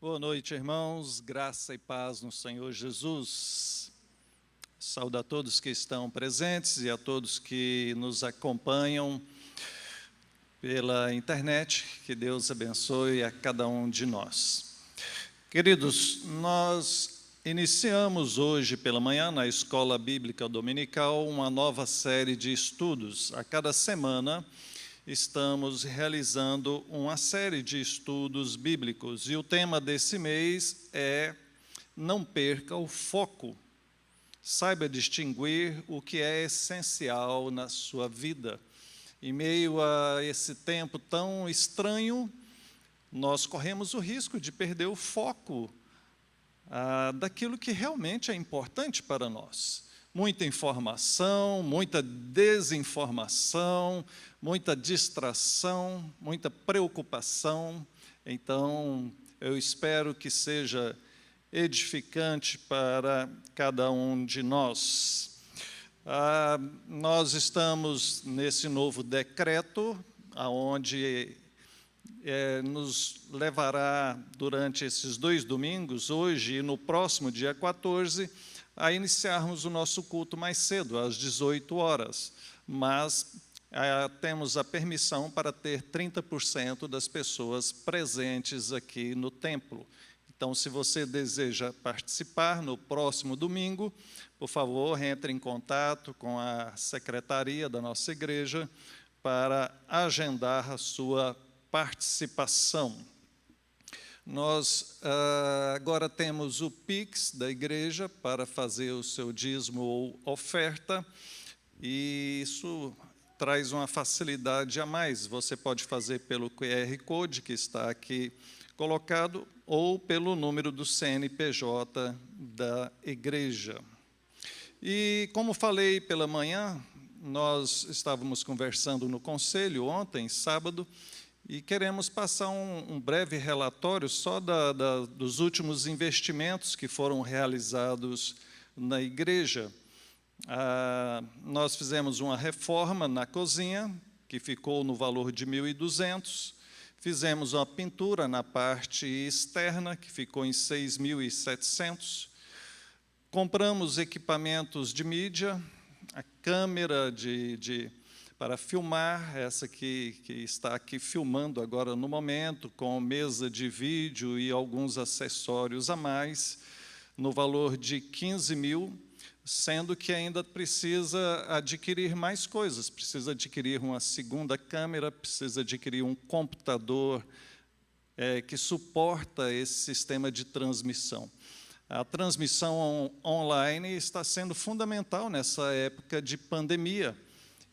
Boa noite, irmãos. Graça e paz no Senhor Jesus. Saúdo a todos que estão presentes e a todos que nos acompanham pela internet. Que Deus abençoe a cada um de nós. Queridos, nós iniciamos hoje pela manhã na Escola Bíblica Dominical uma nova série de estudos. A cada semana estamos realizando uma série de estudos bíblicos e o tema desse mês é Não perca o foco. Saiba distinguir o que é essencial na sua vida. Em meio a esse tempo tão estranho, nós corremos o risco de perder o foco daquilo que realmente é importante para nós. Muita informação, muita desinformação, muita distração, muita preocupação. Então, eu espero que seja edificante para cada um de nós. Nós estamos nesse novo decreto, onde nos levará durante esses 2 domingos, hoje e no próximo dia 14, a iniciarmos o nosso culto mais cedo, às 18 horas, mas temos a permissão para ter 30% das pessoas presentes aqui no templo. Então, se você deseja participar no próximo domingo, por favor, entre em contato com a secretaria da nossa igreja para agendar a sua participação. Nós agora temos o Pix da igreja para fazer o seu dízimo ou oferta, e isso traz uma facilidade a mais. Você pode fazer pelo QR Code que está aqui colocado ou pelo número do CNPJ da igreja. E como falei pela manhã, nós estávamos conversando no conselho ontem, sábado, e queremos passar um breve relatório só dos últimos investimentos que foram realizados na igreja. Nós fizemos uma reforma na cozinha, que ficou no valor de 1.200. Fizemos uma pintura na parte externa, que ficou em 6.700. Compramos equipamentos de mídia, a câmera para filmar, essa que está aqui filmando agora no momento, com mesa de vídeo e alguns acessórios a mais, no valor de 15 mil, sendo que ainda precisa adquirir mais coisas, precisa adquirir uma segunda câmera, precisa adquirir um computador que suporta esse sistema de transmissão. A transmissão online está sendo fundamental nessa época de pandemia,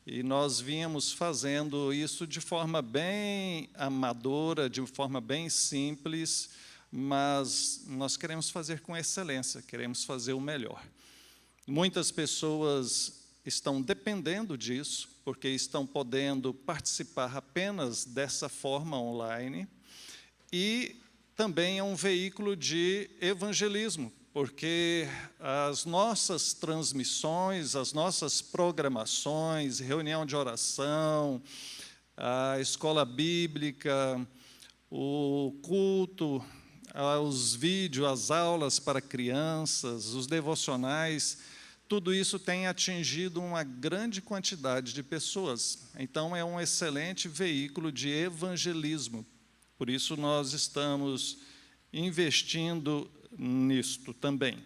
e nós vínhamos fazendo isso de forma bem amadora, de forma bem simples, mas nós queremos fazer com excelência, queremos fazer o melhor. Muitas pessoas estão dependendo disso, porque estão podendo participar apenas dessa forma online, e também é um veículo de evangelismo, porque as nossas transmissões, as nossas programações, reunião de oração, a escola bíblica, o culto, os vídeos, as aulas para crianças, os devocionais, tudo isso tem atingido uma grande quantidade de pessoas. Então, é um excelente veículo de evangelismo. Por isso, nós estamos investindo nisto também.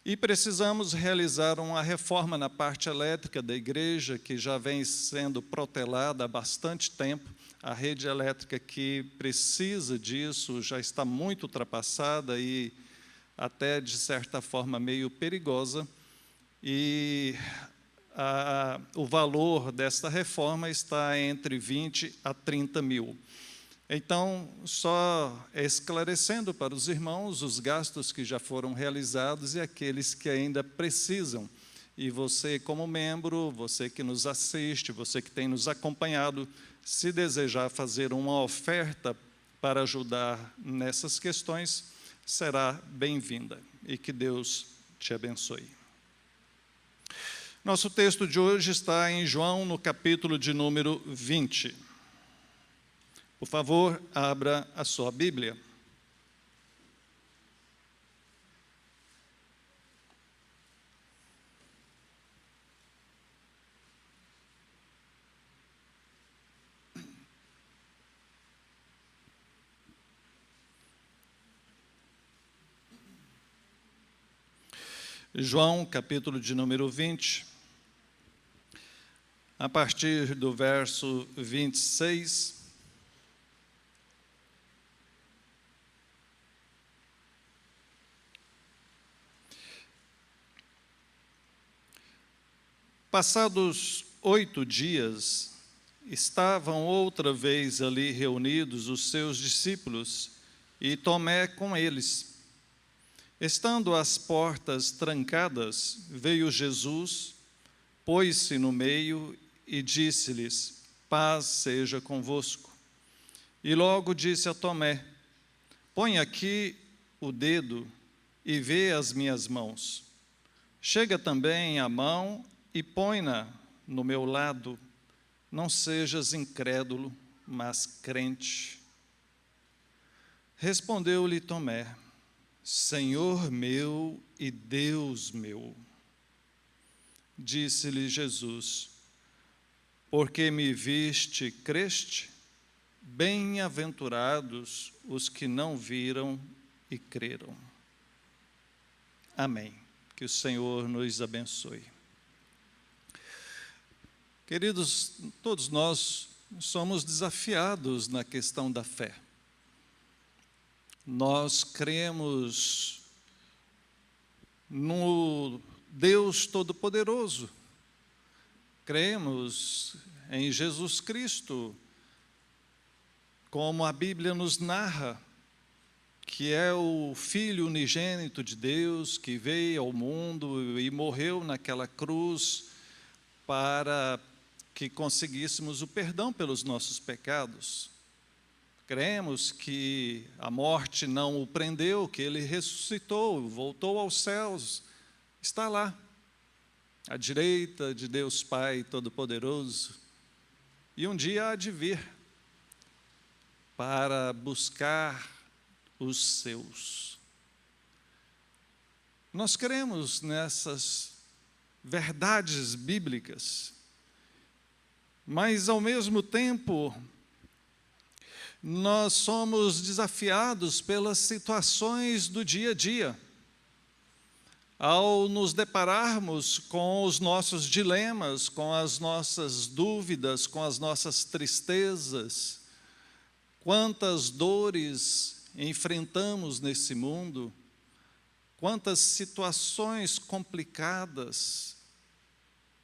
E precisamos realizar uma reforma na parte elétrica da igreja, que já vem sendo protelada há bastante tempo. A rede elétrica que precisa disso já está muito ultrapassada e até, de certa forma, meio perigosa. E o valor desta reforma está entre 20 a 30 mil. Então, só esclarecendo para os irmãos os gastos que já foram realizados e aqueles que ainda precisam. E você, como membro, você que nos assiste, você que tem nos acompanhado, se desejar fazer uma oferta para ajudar nessas questões, será bem-vinda. E que Deus te abençoe. Nosso texto de hoje está em João, no capítulo de número 20. Por favor, abra a sua Bíblia. João, capítulo de número 20, a partir do verso 26. Passados 8 dias, estavam outra vez ali reunidos os seus discípulos e Tomé com eles. Estando as portas trancadas, veio Jesus, pôs-se no meio e disse-lhes: paz seja convosco. E logo disse a Tomé: põe aqui o dedo e vê as minhas mãos. Chega também a mão e põe-na no meu lado. Não sejas incrédulo, mas crente. Respondeu-lhe Tomé: Senhor meu e Deus meu. Disse-lhe Jesus: porque me viste, creste? Bem-aventurados os que não viram e creram. Amém. Que o Senhor nos abençoe. Queridos, todos nós somos desafiados na questão da fé. Nós cremos no Deus Todo-Poderoso, cremos em Jesus Cristo, como a Bíblia nos narra, que é o Filho unigênito de Deus, que veio ao mundo e morreu naquela cruz para que conseguíssemos o perdão pelos nossos pecados. Cremos que a morte não o prendeu, que ele ressuscitou, voltou aos céus, está lá, à direita de Deus Pai Todo-Poderoso, e um dia há de vir para buscar os seus. Nós cremos nessas verdades bíblicas, mas ao mesmo tempo nós somos desafiados pelas situações do dia a dia. Ao nos depararmos com os nossos dilemas, com as nossas dúvidas, com as nossas tristezas, quantas dores enfrentamos nesse mundo, quantas situações complicadas,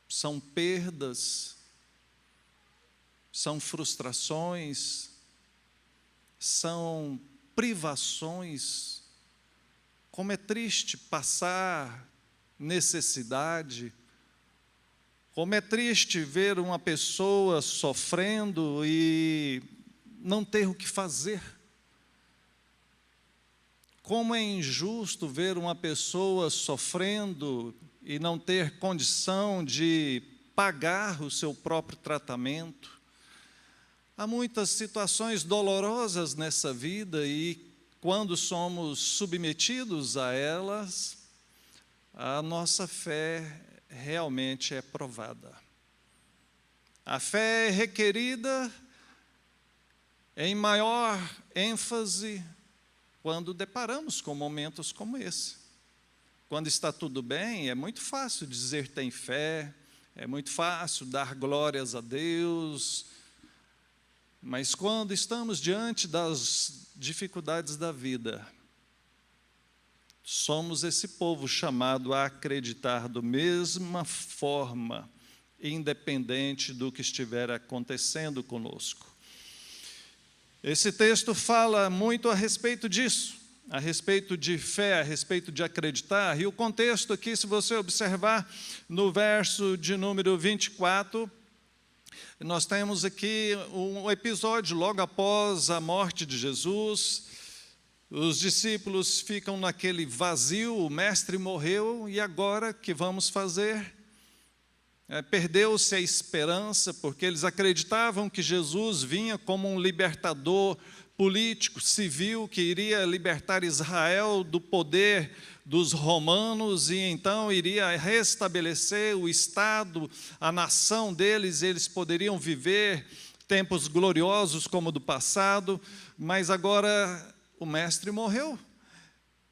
são perdas, são frustrações, são privações. Como é triste passar necessidade, como é triste ver uma pessoa sofrendo e não ter o que fazer. Como é injusto ver uma pessoa sofrendo e não ter condição de pagar o seu próprio tratamento. Há muitas situações dolorosas nessa vida e, quando somos submetidos a elas, a nossa fé realmente é provada. A fé é requerida em maior ênfase quando deparamos com momentos como esse. Quando está tudo bem, é muito fácil dizer tem fé, é muito fácil dar glórias a Deus. Mas quando estamos diante das dificuldades da vida, somos esse povo chamado a acreditar da mesma forma, independente do que estiver acontecendo conosco. Esse texto fala muito a respeito disso, a respeito de fé, a respeito de acreditar. E o contexto aqui, se você observar no verso de número 24, nós temos aqui um episódio logo após a morte de Jesus. Os discípulos ficam naquele vazio, o mestre morreu, e agora o que vamos fazer? Perdeu-se a esperança, porque eles acreditavam que Jesus vinha como um libertador político, civil, que iria libertar Israel do poder dos romanos e então iria restabelecer o Estado, a nação deles, eles poderiam viver tempos gloriosos como o do passado, mas agora o mestre morreu.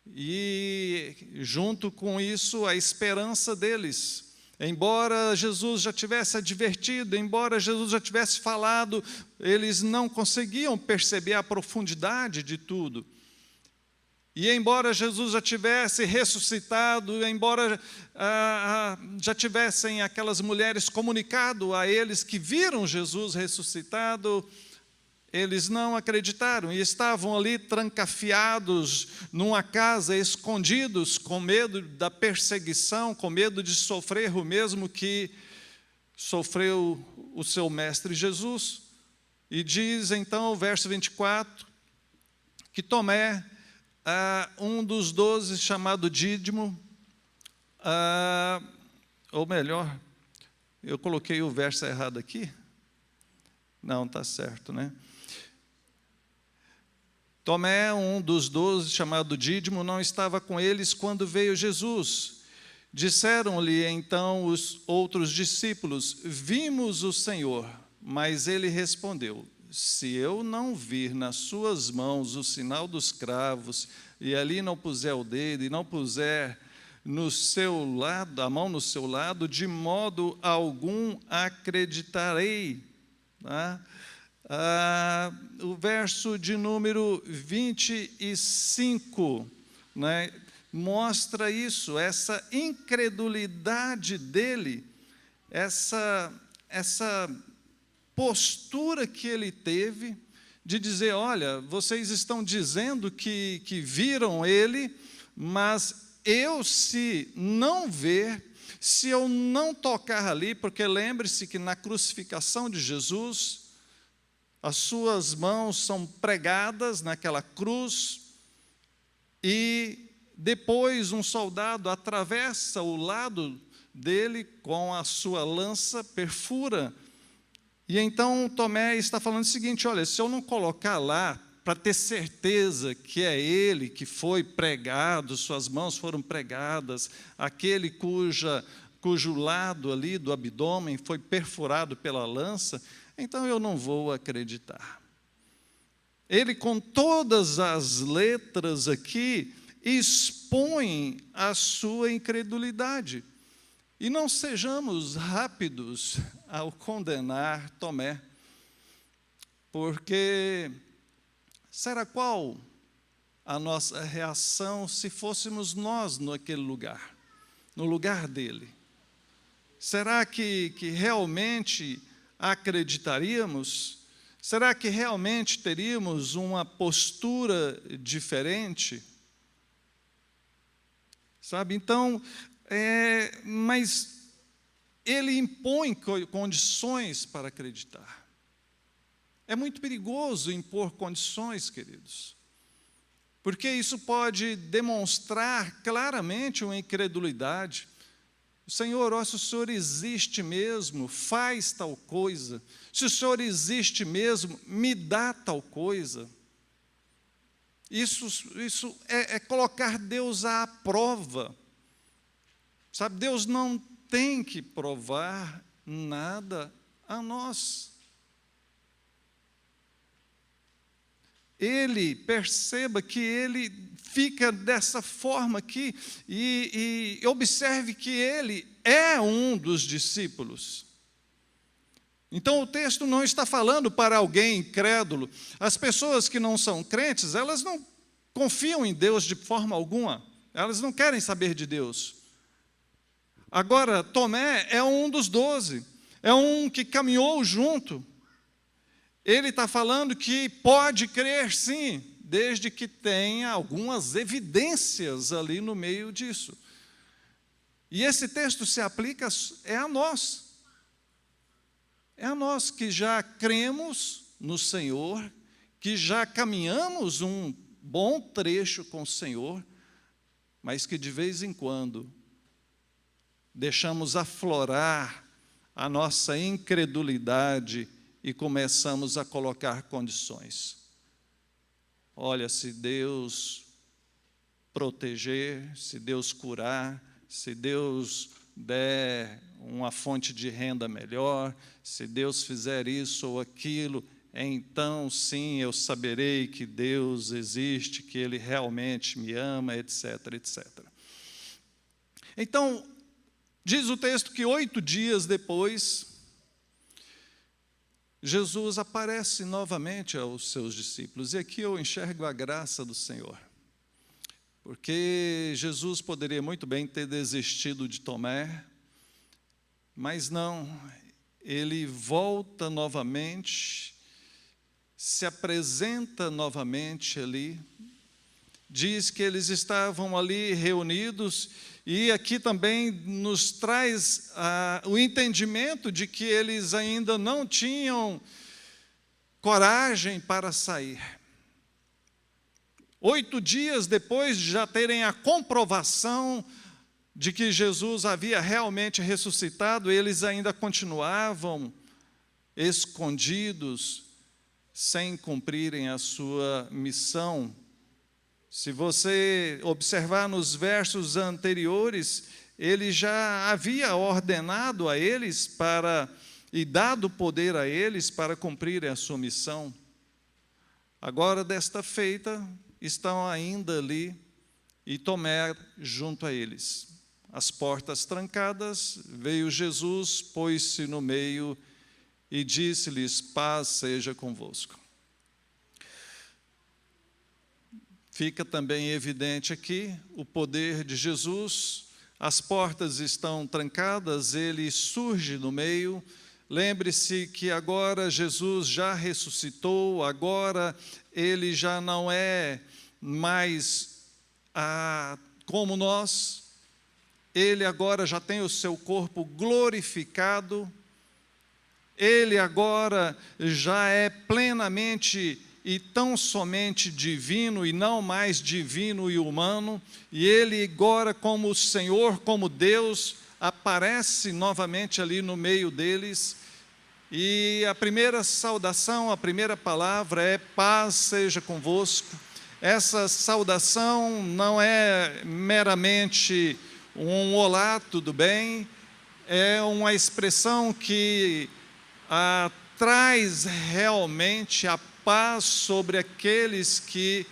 e, junto com isso, a esperança deles. Embora Jesus já tivesse advertido, embora Jesus já tivesse falado, eles não conseguiam perceber a profundidade de tudo. E embora Jesus já tivesse ressuscitado, embora já tivessem aquelas mulheres comunicado a eles que viram Jesus ressuscitado, eles não acreditaram e estavam ali trancafiados numa casa, escondidos, com medo da perseguição, com medo de sofrer o mesmo que sofreu o seu mestre Jesus. E diz então o verso 24, que Tomé, um dos 12, chamado Dídimo, ou melhor, eu coloquei o verso errado aqui? Não, está certo, né? Tomé, um dos 12, chamado Dídimo, não estava com eles quando veio Jesus. Disseram-lhe então os outros discípulos: vimos o Senhor. Mas ele respondeu: se eu não vir nas suas mãos o sinal dos cravos, e ali não puser o dedo, e não puser no seu lado, a mão no seu lado, de modo algum acreditarei. Tá? O verso de número 25, né, mostra isso, essa incredulidade dele, essa postura que ele teve de dizer: olha, vocês estão dizendo que viram ele, mas eu, se não ver, se eu não tocar ali, porque lembre-se que na crucificação de Jesus, as suas mãos são pregadas naquela cruz, e depois um soldado atravessa o lado dele com a sua lança, perfura. E então Tomé está falando o seguinte: olha, se eu não colocar lá, para ter certeza que é ele que foi pregado, suas mãos foram pregadas, aquele cujo lado ali do abdômen foi perfurado pela lança, então eu não vou acreditar. Ele, com todas as letras aqui, expõe a sua incredulidade. E não sejamos rápidos ao condenar Tomé, porque será qual a nossa reação se fôssemos nós naquele lugar, no lugar dele? Será que realmente acreditaríamos? Será que realmente teríamos uma postura diferente? Sabe, então, mas ele impõe condições para acreditar. É muito perigoso impor condições, queridos, porque isso pode demonstrar claramente uma incredulidade. Senhor, ó, se o Senhor existe mesmo, faz tal coisa. Se o Senhor existe mesmo, me dá tal coisa. Isso é colocar Deus à prova. Sabe, Deus não tem que provar nada a nós. Ele, perceba que ele fica dessa forma aqui, e observe que ele é um dos discípulos. Então o texto não está falando para alguém incrédulo. As pessoas que não são crentes, elas não confiam em Deus de forma alguma, elas não querem saber de Deus. Agora, Tomé é um dos 12, é um que caminhou junto. Ele está falando que pode crer sim, desde que tenha algumas evidências ali no meio disso. E esse texto se aplica a nós. É a nós que já cremos no Senhor, que já caminhamos um bom trecho com o Senhor, mas que de vez em quando deixamos aflorar a nossa incredulidade e começamos a colocar condições. Olha, se Deus proteger, se Deus curar, se Deus der uma fonte de renda melhor, se Deus fizer isso ou aquilo, então sim eu saberei que Deus existe, que Ele realmente me ama, etc, etc. Então, diz o texto que 8 dias depois, Jesus aparece novamente aos seus discípulos, e aqui eu enxergo a graça do Senhor, porque Jesus poderia muito bem ter desistido de Tomé, mas não, ele volta novamente, se apresenta novamente ali, diz que eles estavam ali reunidos, e aqui também nos traz o entendimento de que eles ainda não tinham coragem para sair. 8 dias depois de já terem a comprovação de que Jesus havia realmente ressuscitado, eles ainda continuavam escondidos, sem cumprirem a sua missão. Se você observar nos versos anteriores, ele já havia ordenado a eles e dado poder a eles para cumprirem a sua missão. Agora, desta feita, estão ainda ali e Tomé junto a eles. As portas trancadas, veio Jesus, pôs-se no meio e disse-lhes: paz seja convosco. Fica também evidente aqui o poder de Jesus, as portas estão trancadas, ele surge no meio. Lembre-se que agora Jesus já ressuscitou, agora ele já não é mais como nós, ele agora já tem o seu corpo glorificado, ele agora já é plenamente e tão somente divino, e não mais divino e humano, e ele agora como Senhor, como Deus, aparece novamente ali no meio deles, e a primeira saudação, a primeira palavra é: paz seja convosco. Essa saudação não é meramente um olá, tudo bem, é uma expressão que traz realmente a paz sobre aqueles que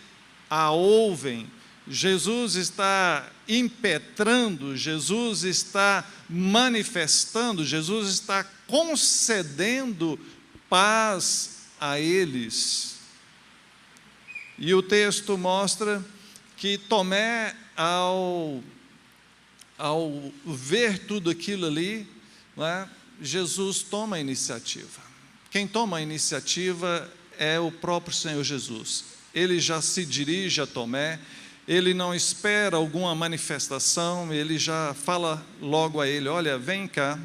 a ouvem. Jesus está impetrando, Jesus está manifestando, Jesus está concedendo paz a eles. E o texto mostra que Tomé, ao ver tudo aquilo ali, Jesus toma a iniciativa. Quem toma a iniciativa é o próprio Senhor Jesus. Ele já se dirige a Tomé, ele não espera alguma manifestação, ele já fala logo a ele: olha, vem cá,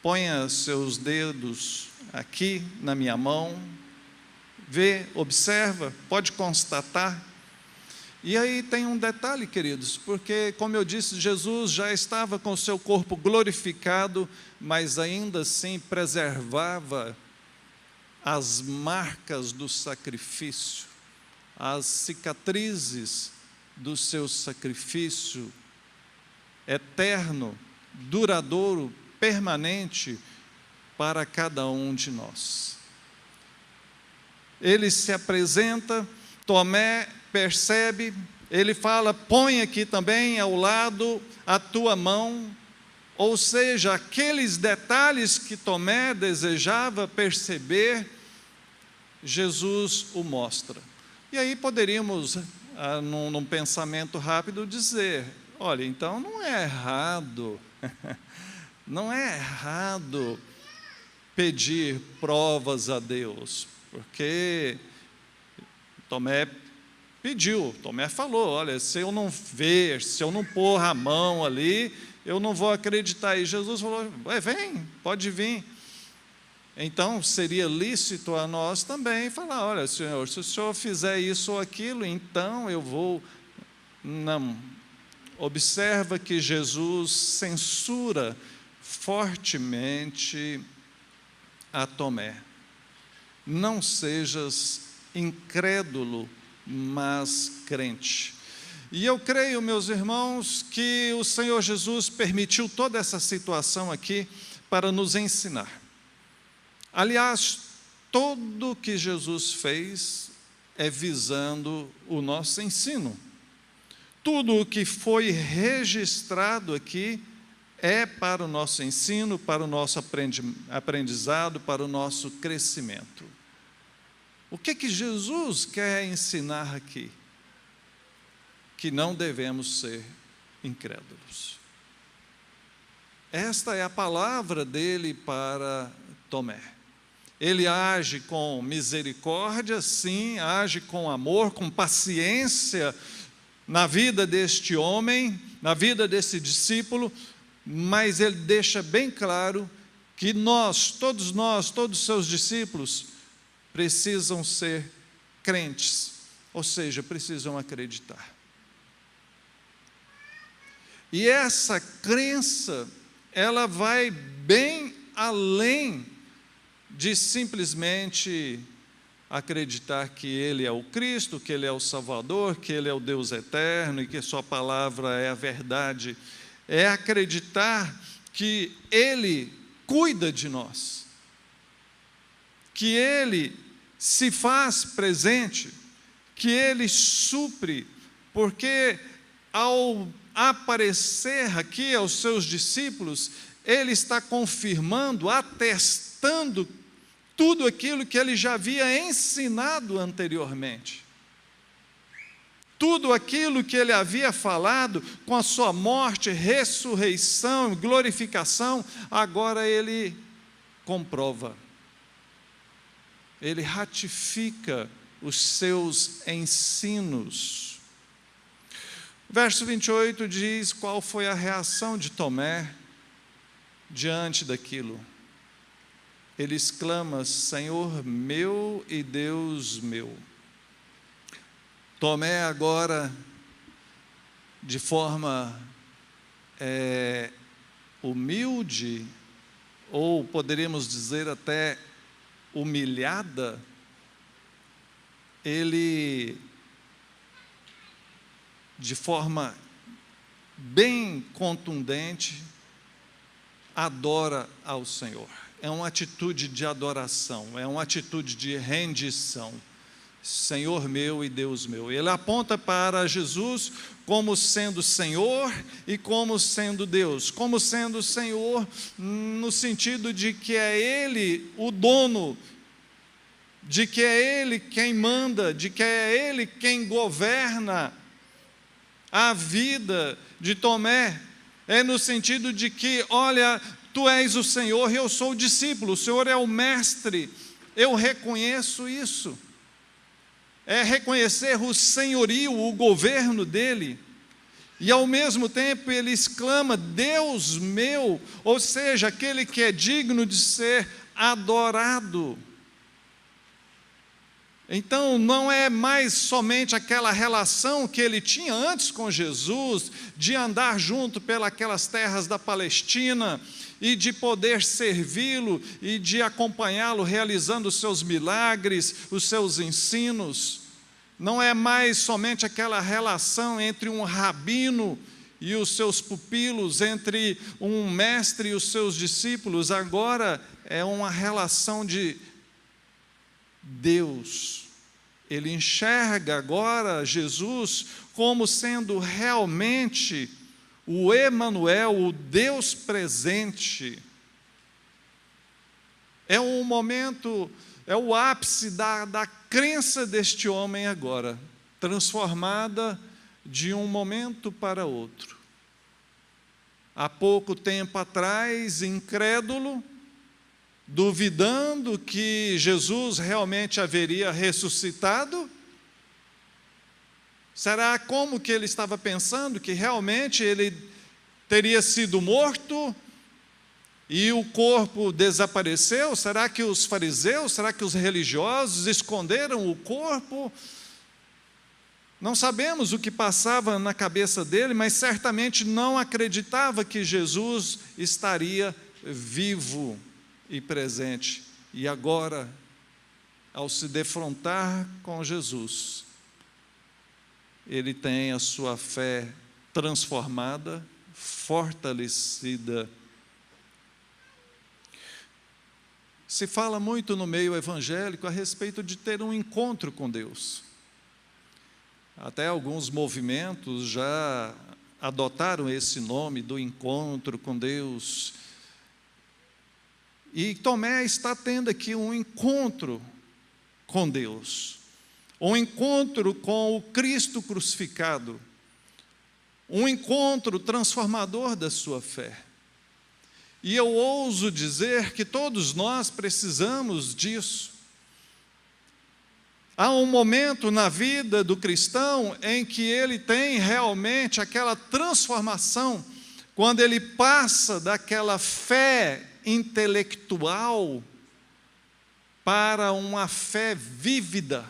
ponha seus dedos aqui na minha mão, vê, observa, pode constatar. E aí tem um detalhe, queridos, porque, como eu disse, Jesus já estava com o seu corpo glorificado, mas ainda assim preservava as marcas do sacrifício, as cicatrizes do seu sacrifício eterno, duradouro, permanente para cada um de nós. Ele se apresenta, Tomé percebe, ele fala: põe aqui também ao lado a tua mão. Ou seja, aqueles detalhes que Tomé desejava perceber, Jesus o mostra. E aí poderíamos, num pensamento rápido, dizer: olha, então não é errado, não é errado pedir provas a Deus, porque Tomé pediu, Tomé falou: olha, se eu não ver, se eu não pôr a mão ali, eu não vou acreditar. E Jesus falou: vem, pode vir. Então seria lícito a nós também falar: olha, Senhor, se o Senhor fizer isso ou aquilo, então eu vou. Não. Observa que Jesus censura fortemente a Tomé: não sejas incrédulo, mas crente. E eu creio, meus irmãos, que o Senhor Jesus permitiu toda essa situação aqui para nos ensinar. Aliás, tudo que Jesus fez é visando o nosso ensino. Tudo o que foi registrado aqui é para o nosso ensino, para o nosso aprendizado, para o nosso crescimento. O que Jesus quer ensinar aqui? Que não devemos ser incrédulos. Esta é a palavra dele para Tomé. Ele age com misericórdia, sim, age com amor, com paciência na vida deste homem, na vida desse discípulo, mas ele deixa bem claro que nós, todos os seus discípulos, precisam ser crentes, ou seja, precisam acreditar. E essa crença, ela vai bem além de simplesmente acreditar que Ele é o Cristo, que Ele é o Salvador, que Ele é o Deus eterno e que Sua palavra é a verdade. É acreditar que Ele cuida de nós, que Ele se faz presente, que Ele supre, porque ao aparecer aqui aos seus discípulos, Ele está confirmando, atestando tudo aquilo que Ele já havia ensinado anteriormente. Tudo aquilo que Ele havia falado com a sua morte, ressurreição, glorificação, agora Ele comprova. Ele ratifica os seus ensinos. Verso 28 diz qual foi a reação de Tomé diante daquilo. Ele exclama: Senhor meu e Deus meu. Tomé agora, de forma humilde, ou poderíamos dizer até humilhada, ele, de forma bem contundente, adora ao Senhor. É uma atitude de adoração, é uma atitude de rendição. Senhor meu e Deus meu. Ele aponta para Jesus como sendo Senhor e como sendo Deus. Como sendo Senhor no sentido de que é Ele o dono, de que é Ele quem manda, de que é Ele quem governa a vida de Tomé. É no sentido de que, olha, Tu és o Senhor e eu sou o discípulo, o Senhor é o mestre, eu reconheço isso. É reconhecer o senhorio, o governo dele, e ao mesmo tempo ele exclama, Deus meu, ou seja, aquele que é digno de ser adorado. Então não é mais somente aquela relação que ele tinha antes com Jesus, de andar junto pelas terras da Palestina, e de poder servi-lo, e de acompanhá-lo realizando os seus milagres, os seus ensinos. Não é mais somente aquela relação entre um rabino e os seus pupilos, entre um mestre e os seus discípulos. Agora é uma relação de Deus. Ele enxerga agora Jesus como sendo realmente o Emanuel, o Deus presente. É um momento, é o ápice da crença deste homem agora, transformada de um momento para outro. Há pouco tempo atrás, incrédulo, duvidando que Jesus realmente haveria ressuscitado. Será como que ele estava pensando que realmente ele teria sido morto e o corpo desapareceu? Será que os fariseus, será que os religiosos esconderam o corpo? Não sabemos o que passava na cabeça dele, mas certamente não acreditava que Jesus estaria vivo e presente. E agora, ao se defrontar com Jesus, ele tem a sua fé transformada, fortalecida. Se fala muito no meio evangélico a respeito de ter um encontro com Deus. Até alguns movimentos já adotaram esse nome do encontro com Deus. E Tomé está tendo aqui um encontro com Deus, um encontro com o Cristo crucificado, um encontro transformador da sua fé. E eu ouso dizer que todos nós precisamos disso. Há um momento na vida do cristão em que ele tem realmente aquela transformação, quando ele passa daquela fé intelectual para uma fé vívida.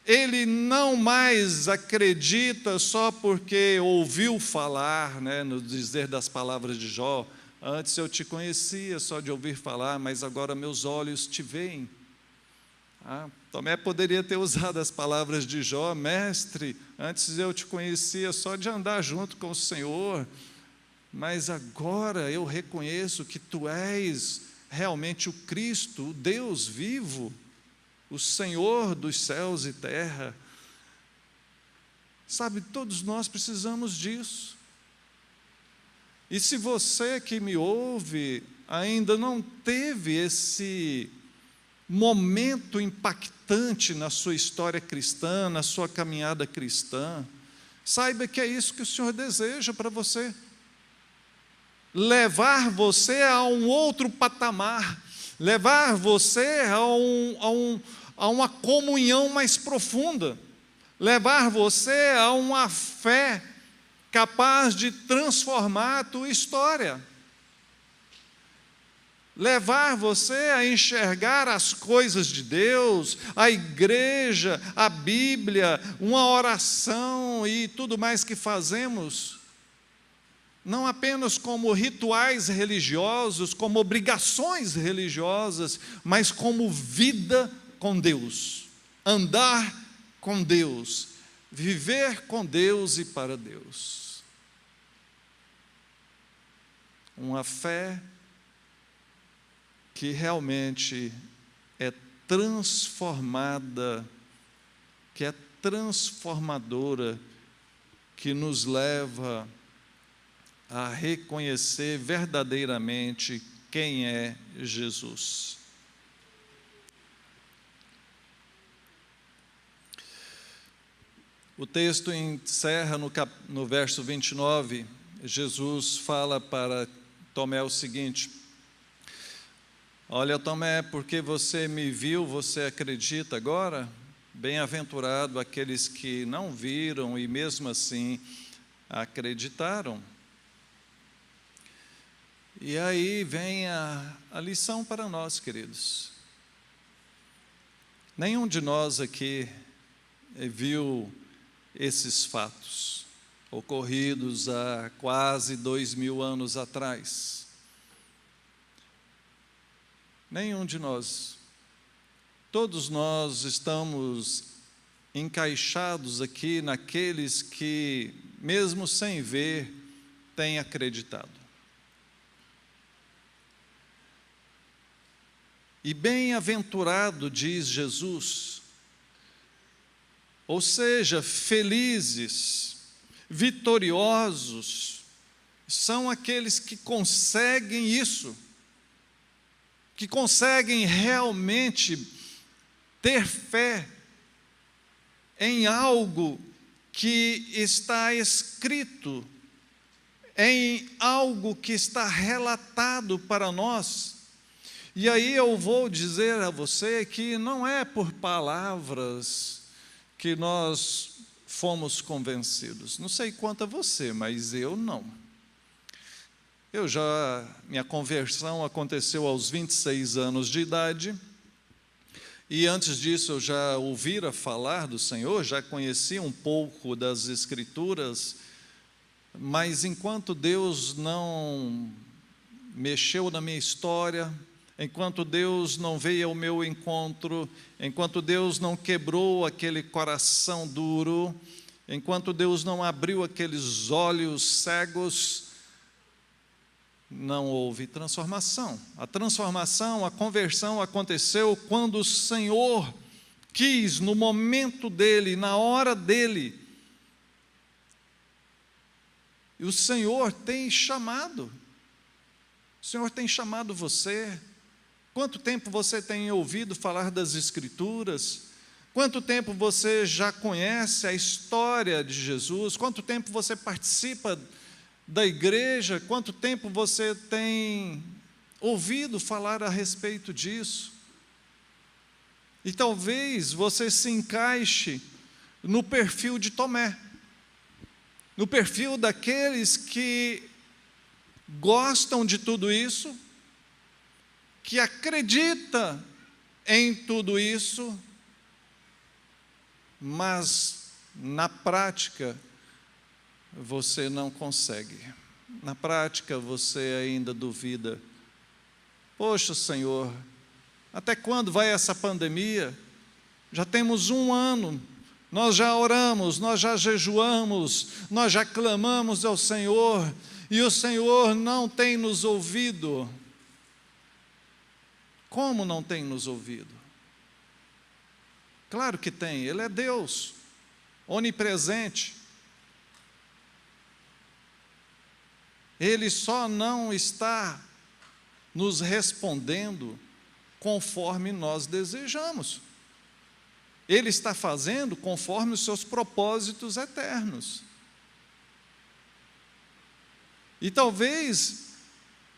Ele não mais acredita só porque ouviu falar, no dizer das palavras de Jó: antes eu te conhecia só de ouvir falar, mas agora meus olhos te veem. Tomé poderia ter usado as palavras de Jó: mestre, antes eu te conhecia só de andar junto com o Senhor, mas agora eu reconheço que tu és realmente o Cristo, o Deus vivo, o Senhor dos céus e terra. Sabe, todos nós precisamos disso. E se você que me ouve ainda não teve esse momento impactante na sua história cristã, na sua caminhada cristã, saiba que é isso que o Senhor deseja para você. Levar você a um outro patamar, levar você a uma comunhão mais profunda, levar você a uma fé capaz de transformar a tua história, levar você a enxergar as coisas de Deus, a igreja, a Bíblia, uma oração e tudo mais que fazemos, não apenas como rituais religiosos, como obrigações religiosas, mas como vida com Deus, andar com Deus, viver com Deus e para Deus. Uma fé que realmente é transformada, que é transformadora, que nos leva a reconhecer verdadeiramente quem é Jesus. O texto encerra no verso 29, Jesus fala para Tomé o seguinte: olha, Tomé, porque você me viu, você acredita agora? Bem-aventurado aqueles que não viram e mesmo assim acreditaram. E aí vem a lição para nós, queridos. Nenhum de nós aqui viu esses fatos ocorridos há quase 2000 anos atrás. Nenhum de nós. Todos nós estamos encaixados aqui naqueles que, mesmo sem ver, têm acreditado. E bem-aventurado, diz Jesus, ou seja, felizes, vitoriosos, são aqueles que conseguem isso, que conseguem realmente ter fé em algo que está escrito, em algo que está relatado para nós. E aí eu vou dizer a você que não é por palavras que nós fomos convencidos. Não sei quanto a você, mas eu não. Minha conversão aconteceu aos 26 anos de idade, e antes disso eu já ouvira falar do Senhor, já conhecia um pouco das Escrituras, mas enquanto Deus não mexeu na minha história, enquanto Deus não veio ao meu encontro, enquanto Deus não quebrou aquele coração duro, enquanto Deus não abriu aqueles olhos cegos, não houve transformação. A transformação, a conversão aconteceu quando o Senhor quis, no momento dele, na hora dele. E o Senhor tem chamado. O Senhor tem chamado você. Quanto tempo você tem ouvido falar das Escrituras? Quanto tempo você já conhece a história de Jesus? Quanto tempo você participa da igreja? Quanto tempo você tem ouvido falar a respeito disso? E talvez você se encaixe no perfil de Tomé, no perfil daqueles que gostam de tudo isso, que acredita em tudo isso, mas na prática você não consegue. Na prática você ainda duvida. Poxa, Senhor, até quando vai essa pandemia? Já temos 1 ano, nós já oramos, nós já jejuamos, nós já clamamos ao Senhor, e o Senhor não tem nos ouvido. Como não tem nos ouvido? Claro que tem, Ele é Deus, onipresente. Ele só não está nos respondendo conforme nós desejamos. Ele está fazendo conforme os seus propósitos eternos. E talvez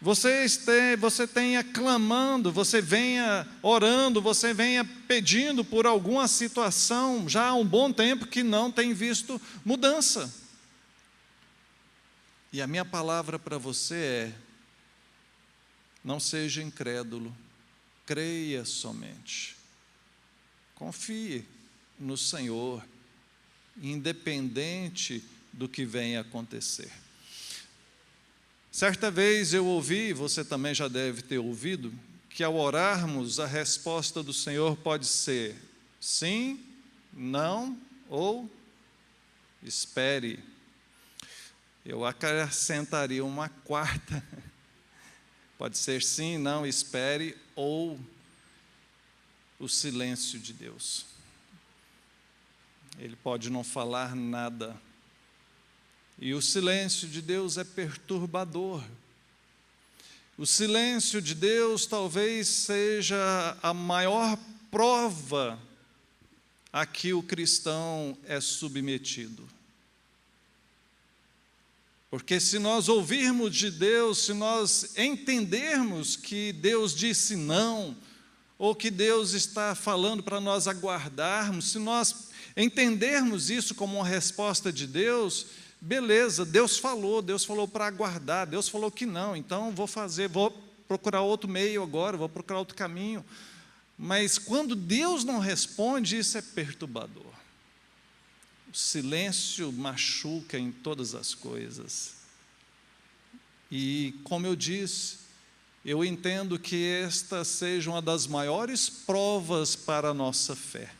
você tenha clamando, você venha orando, você venha pedindo por alguma situação já há um bom tempo que não tem visto mudança. E a minha palavra para você é: não seja incrédulo, creia somente. Confie no Senhor, independente do que venha acontecer. Certa vez eu ouvi, você também já deve ter ouvido, que ao orarmos a resposta do Senhor pode ser sim, não ou espere. Eu acrescentaria uma quarta. Pode ser sim, não, espere ou o silêncio de Deus. Ele pode não falar nada. E o silêncio de Deus é perturbador. O silêncio de Deus talvez seja a maior prova a que o cristão é submetido. Porque se nós ouvirmos de Deus, se nós entendermos que Deus disse não, ou que Deus está falando para nós aguardarmos, se nós entendermos isso como uma resposta de Deus, beleza, Deus falou para aguardar, Deus falou que não, então vou procurar outro meio agora, vou procurar outro caminho. Mas quando Deus não responde, isso é perturbador. O silêncio machuca em todas as coisas. E, como eu disse, eu entendo que esta seja uma das maiores provas para a nossa fé.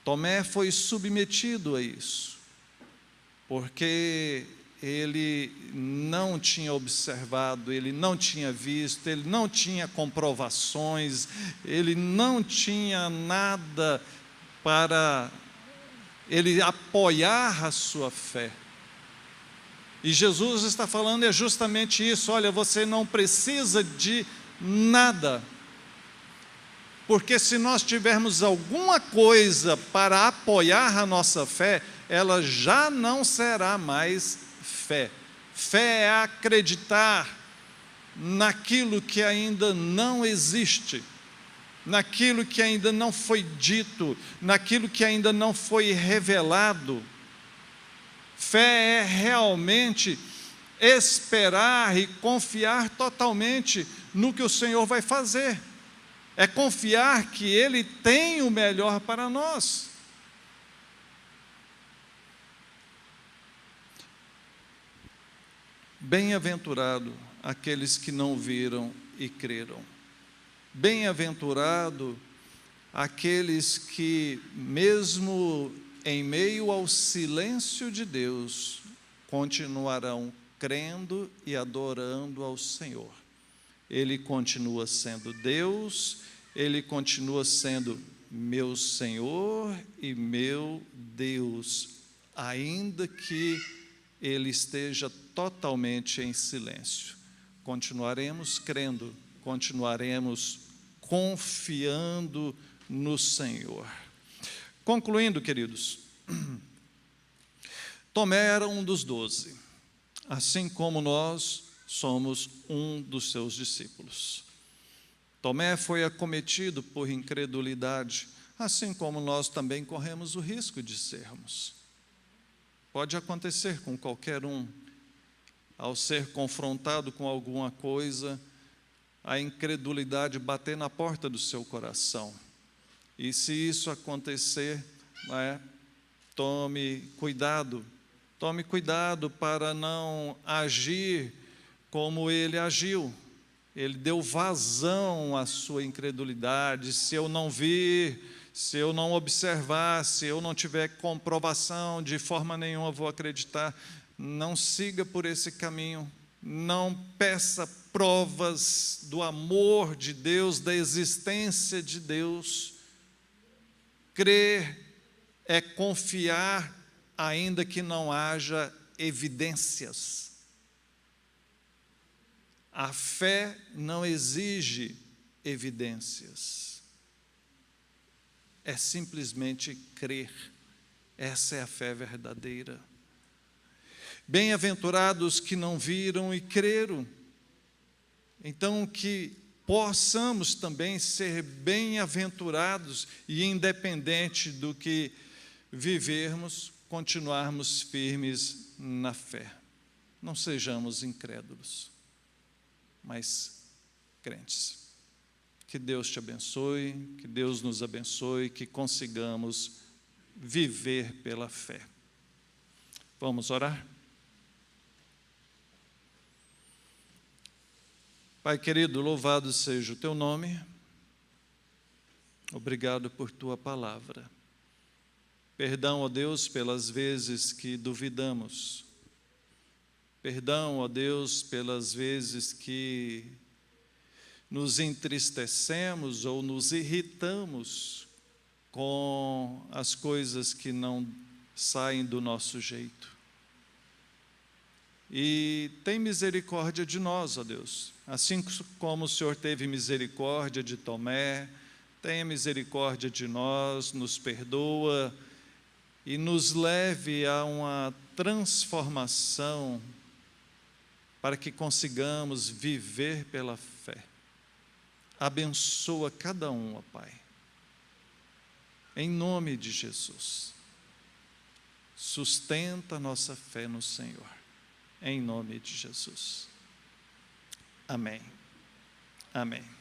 Tomé foi submetido a isso, porque ele não tinha observado, ele não tinha visto, ele não tinha comprovações, ele não tinha nada para ele apoiar a sua fé. E Jesus está falando é justamente isso: olha, você não precisa de nada, porque se nós tivermos alguma coisa para apoiar a nossa fé, ela já não será mais fé. Fé é acreditar naquilo que ainda não existe, naquilo que ainda não foi dito, naquilo que ainda não foi revelado. Fé é realmente esperar e confiar totalmente no que o Senhor vai fazer. É confiar que Ele tem o melhor para nós. Bem-aventurado aqueles que não viram e creram. Bem-aventurado aqueles que, mesmo em meio ao silêncio de Deus, continuarão crendo e adorando ao Senhor. Ele continua sendo Deus, Ele continua sendo meu Senhor e meu Deus, ainda que Ele esteja totalmente em silêncio. Continuaremos crendo, continuaremos confiando no Senhor. Concluindo, queridos, Tomé era um dos 12, assim como nós somos um dos seus discípulos. Tomé foi acometido por incredulidade, assim como nós também corremos o risco de sermos. Pode acontecer com qualquer um, ao ser confrontado com alguma coisa, a incredulidade bater na porta do seu coração. E se isso acontecer, tome cuidado para não agir como ele agiu. Ele deu vazão à sua incredulidade. Se eu não vir, se eu não observar, se eu não tiver comprovação, de forma nenhuma vou acreditar. Não siga por esse caminho. Não peça provas do amor de Deus, da existência de Deus. Crer é confiar, ainda que não haja evidências. A fé não exige evidências. É simplesmente crer. Essa é a fé verdadeira. Bem-aventurados que não viram e creram. Então, que possamos também ser bem-aventurados e, independente do que vivermos, continuarmos firmes na fé. Não sejamos incrédulos, mas crentes. Que Deus te abençoe, que Deus nos abençoe, que consigamos viver pela fé. Vamos orar? Pai querido, louvado seja o teu nome. Obrigado por tua palavra. Perdão, ó Deus, pelas vezes que duvidamos. Perdão, ó Deus, pelas vezes que nos entristecemos ou nos irritamos com as coisas que não saem do nosso jeito. E tem misericórdia de nós, ó Deus. Assim como o Senhor teve misericórdia de Tomé, tenha misericórdia de nós, nos perdoa e nos leve a uma transformação para que consigamos viver pela fé. Abençoa cada um, ó Pai. Em nome de Jesus. Sustenta a nossa fé no Senhor. Em nome de Jesus. Amém. Amém.